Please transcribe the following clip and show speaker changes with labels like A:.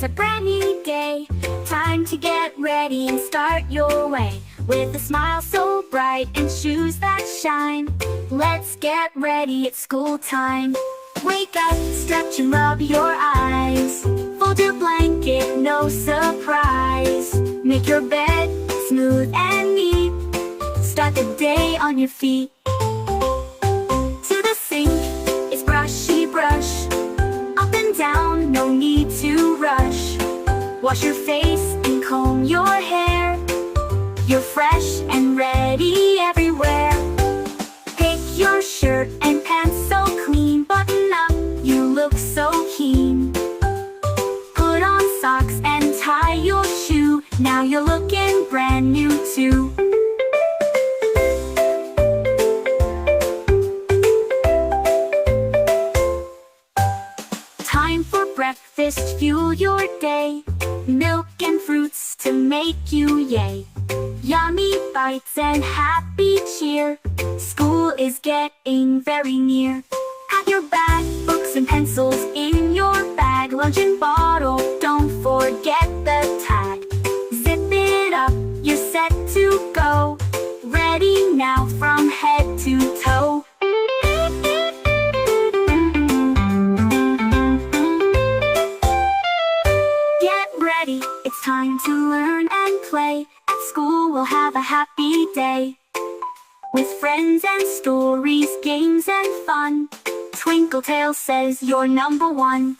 A: It's a brand new day, time to get ready and start your way. With a smile so bright and shoes that shine, let's get ready, it's school time. Wake up, stretch and rub your eyes. Fold your blanket, no surprise. Make your bed smooth and neat. Start the day on your feet. To the sink, it's brushy brush. Up and down, no need to rush. Wash your face and comb your hair. You're fresh and ready everywhere. Pick your shirt and pants so clean. Button up, you look so keen. Put on socks and tie your shoe. Now you're looking brand new too. Time for breakfast, fuel your day. Milk and fruits to make you yay. Yummy bites and happy cheer. School is getting very near. Pack your bag, books and pencils in your bag. Lunch and bottle, don't forget the tag. Zip it up, you're set to go. Ready now from head to toe. Get ready, it's time to learn and play. At school we'll have a happy day. With friends and stories, games and fun. Twinkle Tales says you're number one.